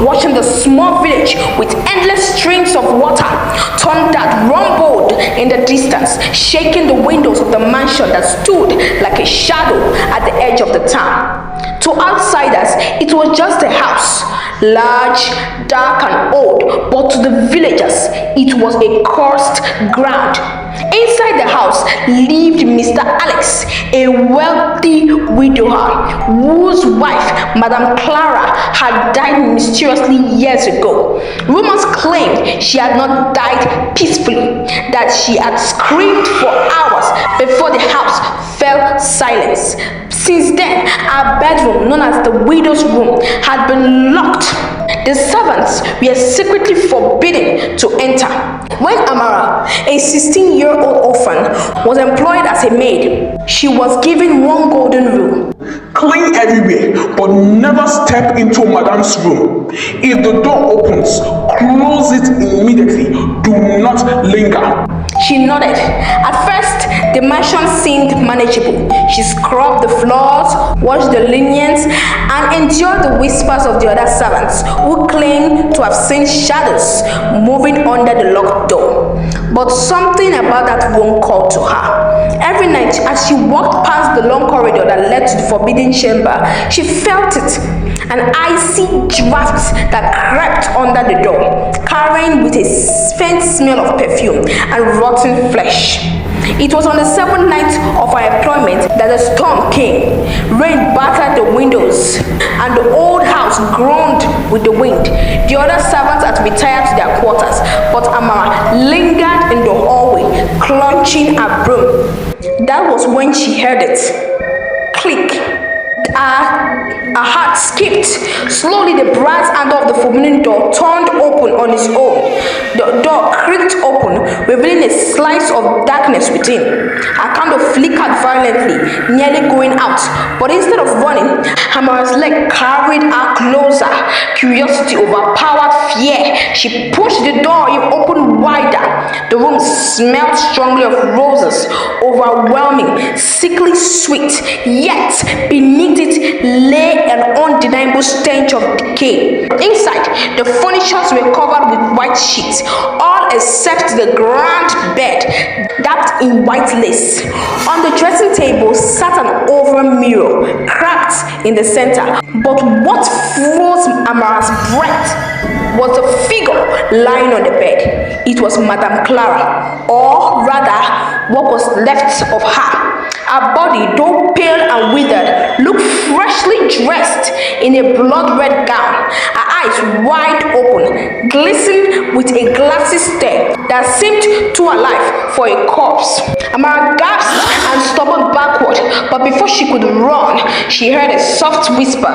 watching the small village with endless streams of water turn that rumbled in the distance, shaking the windows of the mansion that stood like a shadow at the edge of the town. To outsiders, it was just a house, large, dark, and old, but to the villagers, it was a cursed ground. Inside the house lived Mr. Alex, a wealthy widower whose wife, Madam Clara, had died mysteriously years ago. Rumors claimed she had not died peacefully, that she had screamed for hours before the house fell silent. Since then, our bedroom, known as the widow's room, had been locked. The servants were secretly forbidden to enter. When Amara, a 16-year-old orphan, was employed as a maid, she was given one golden rule. Clean everywhere, but never step into Madam's room. If the door opens, close it immediately. Do not linger. She nodded. At first, the mansion seemed manageable. She scrubbed the floors, washed the linens, and endured the whispers of the other servants who claimed to have seen shadows moving under the locked door. But something about that room called to her. Every night, as she walked past the long corridor that led to the forbidden chamber, she felt it. An icy draft that crept under the door, carrying with a faint smell of perfume and rotten flesh. It was on the 7th night of her employment that the storm came. Rain battered the windows, and the old house groaned with the wind. The other servants had retired to their quarters, but Amara lingered in the hallway, clutching her broom. That was when she heard it. Click. Her heart skipped. Slowly, the brass handle of the forbidden door turned open on its own. The door creaked open, revealing a slice of darkness within. Her candle flickered violently, nearly going out. But instead of running, Amara's leg carried her closer. Curiosity overpowered fear. She pushed the door open wider. The room smelled strongly of roses, overwhelming, sickly sweet. Yet, beneath it lay an undeniable stench of decay. Inside, the furniture were covered with white sheets, all except the grand bed wrapped in white lace. On the dressing table sat an oval mirror, cracked in the center. But what froze Amara's breath was the figure lying on the bed. It was Madam Clara, or rather, what was left of her. Her body, though pale and withered, looked freshly dressed in a blood-red gown, her eyes wide open, glistening with a glassy stare that seemed too alive for a corpse. Amara gasped and stumbled backward, but before she could run, she heard a soft whisper,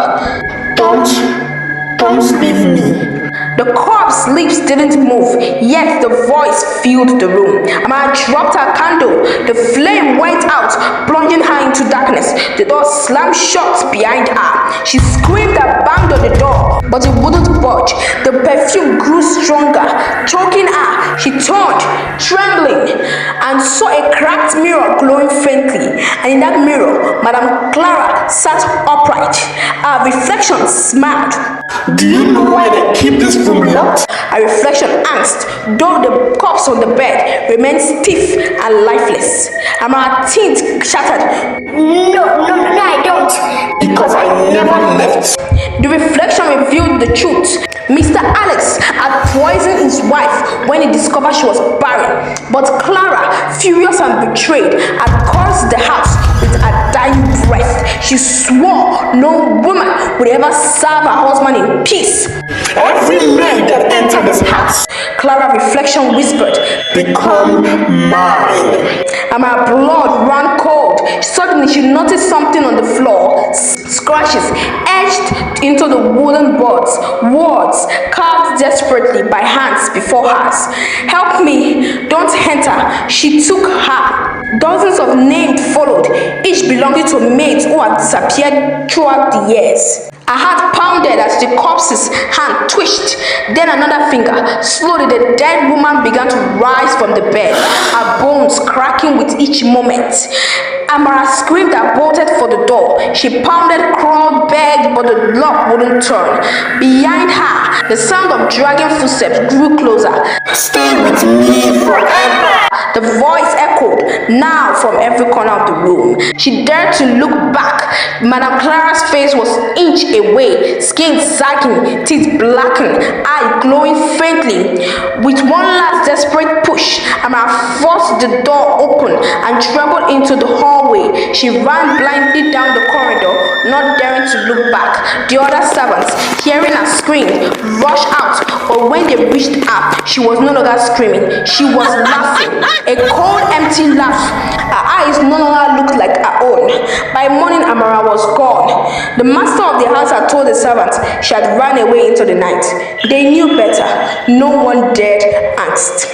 Don't leave me. The corpse's lips didn't move, yet the voice filled the room. Amara dropped her candle. The flame went out, plunging her into darkness. The door slammed shut behind her. She screamed and banged on the door, but it wouldn't budge. The perfume grew stronger, choking her. She turned, trembling, and saw a cracked mirror glowing faintly. And in that mirror, Madam Clara sat upright. Her reflection smiled. Do you know why they keep this room locked? A reflection asked, though the corpse on the bed remained stiff and lifeless. Amara's teeth shattered. No, I don't. Because I never left. The reflection revealed the truth. Mr. Alex had poisoned his wife when he discovered she was barren. But Clara, furious and betrayed, had cursed the house with her dying breath. She swore no woman would ever serve her husband in peace. Every man that entered this house, Clara reflection whispered, become mine. And my blood ran cold. Suddenly she noticed something on the floor. Scratches etched into the wooden boards. Words carved desperately by hands before hers. Help me, don't enter. She took her. Dozens of names followed, each belonging to maids who had disappeared throughout the years. Her heart pounded as the corpse's hand twitched. Then another finger. Slowly the dead woman began to rise from the bed, her bones cracking with each moment. Amara screamed and bolted for the door. She pounded, crawled, begged, but the lock wouldn't turn. Behind her, the sound of dragging footsteps grew closer. Stay with me forever. The voice echoed, now from every corner of the room. She dared to look back. Madam Clara's face was inch away, skin sagging, teeth blackened, eye glowing faintly. With one last desperate push, Amara forced the door open and trembled into the hallway. She ran blindly down the corridor, not daring to look back. The other servants, hearing her scream, rushed out, but when they reached her, she was no longer screaming. She was laughing. A cold, empty laugh. Her eyes no longer looked like her own. By morning, Amara was gone. The master of the house had told the servants she had run away into the night. They knew better. No one dared ask.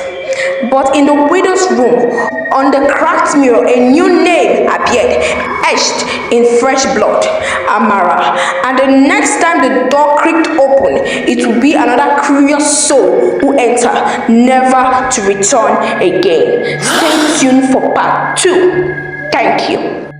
But in the widow's room, on the cracked mirror, a new name appeared, etched in fresh blood, Amara. And the next time the door creaked open, it would be another curious soul who entered, never to return again. Stay tuned for part 2. Thank you.